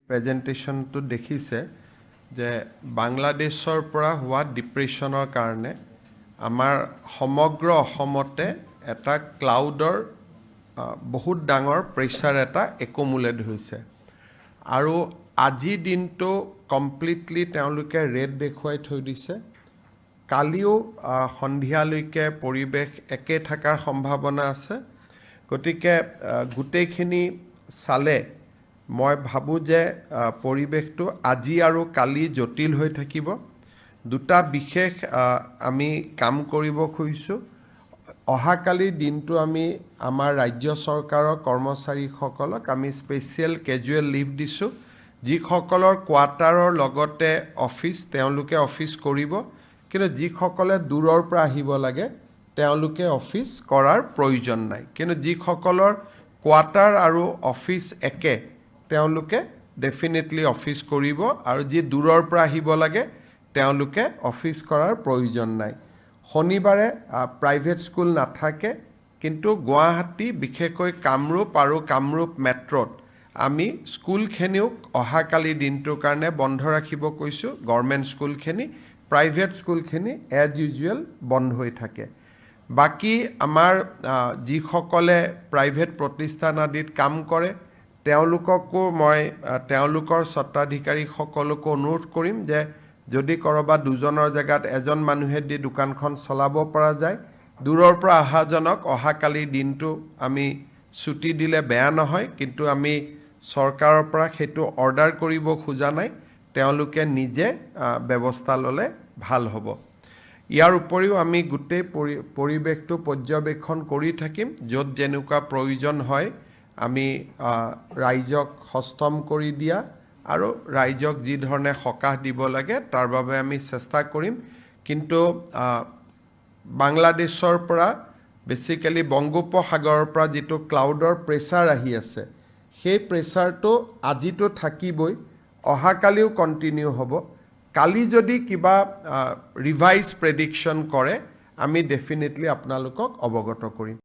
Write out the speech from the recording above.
প্ৰেজেণ্টেশ্যনটো দেখিছে যে বাংলাদেশৰ পৰা হোৱা ডিপ্ৰেশ্যনৰ কাৰণে আমাৰ সমগ্ৰ অসমতে এটা ক্লাউডৰ বহুত ডাঙৰ প্ৰেছাৰ এটা একুমুলেট হৈছে আৰু আজি দিনটো কমপ্লিটলি তেওঁলোকে ৰেড দেখুৱাই থৈ দিছে কালিও সন্ধিয়ালৈকে পৰিৱেশ একে থকাৰ সম্ভাৱনা আছে গতিকে গোটেইখিনি চালে মই ভাবো যে পৰিৱেশটো আজি আৰু কালি জটিল হৈ থাকিব দুটা বিশেষ আমি কাম কৰিব খুজিছো অহাকালি দিনটো আমি আমাৰ ৰাজ্য চৰকাৰৰ কৰ্মচাৰীসকলক আমি স্পেচিয়েল কেজুৱেল লিভ দিছো যিসকলৰ কোৱাৰ্টাৰৰ লগতে অফিচ তেওঁলোকে অফিচ কৰিব কিন্তু যিসকলে দূৰৰ পৰা আহিব লাগে তেওঁলোকে অফিচ কৰাৰ প্ৰয়োজন নাই কিন্তু যিসকলৰ কোৱাৰ্টাৰ আৰু অফিচ একে তেওঁলোকে ডেফিনেটলি অফিচ কৰিব আৰু যি দূৰৰ পৰা আহিব লাগে তেওঁলোকে অফিচ কৰাৰ প্ৰয়োজন নাই শনিবাৰে প্ৰাইভেট স্কুল নাথাকে কিন্তু গুৱাহাটী বিশেষকৈ কামৰূপ আৰু কামৰূপ মেট্ৰত আমি স্কুলখিনিও অহাকালি দিনটোৰ কাৰণে বন্ধ ৰাখিব কৈছো গভৰ্ণমেণ্ট স্কুলখিনি প্ৰাইভেট স্কুলখিনি এজ ইউজুৱেল বন্ধ হৈ থাকে বাকি আমাৰ যিসকলে প্ৰাইভেট প্ৰতিষ্ঠান আদিত কাম কৰে তেওঁলোককো মই তেওঁলোকৰ স্বত্বাধিকাৰীসকলকো অনুৰোধ কৰিম যে যদি কৰবা দুজনৰ জায়গাত এজন মানুহে দি দোকানখন চলাব পৰা যায় দূৰৰ পৰা আহাজনক অহাকালি দিনটো আমি ছুটি দিলে বেয়া নহয় কিন্তু আমি চৰকাৰৰ পৰা সেইটো অৰ্ডাৰ কৰিব খোজা নাই তেওঁলোকে নিজে ব্যৱস্থা ললে ভাল হ'ব ইয়াৰ উপৰিও আমি গোটেই পৰিৱেশটো পৰ্যবেক্ষণ কৰি থাকিম য'ত যেনেকুৱা প্ৰয়োজন হয় আমি ৰাইজক হস্তম কৰি দিয়া আৰু ৰাইজক যি ধৰণে সকাহ দিব লাগে তাৰ বাবে আমি চেষ্টা কৰিম কিন্তু বাংলাদেশৰ পৰা বেসিক্যালি বংগোপসাগৰৰ পৰা যেটো ক্লাউডৰ প্ৰেছাৰ আহি আছে সেই প্ৰেছাৰটো আজিটো থাকিবই অহাকালিও কন্টিনিউ হ'ব কালি যদি কিবা ৰিভাইজ প্ৰেডিকচন কৰে আমি ডেফিনেটলি আপোনালোকক অৱগত কৰিম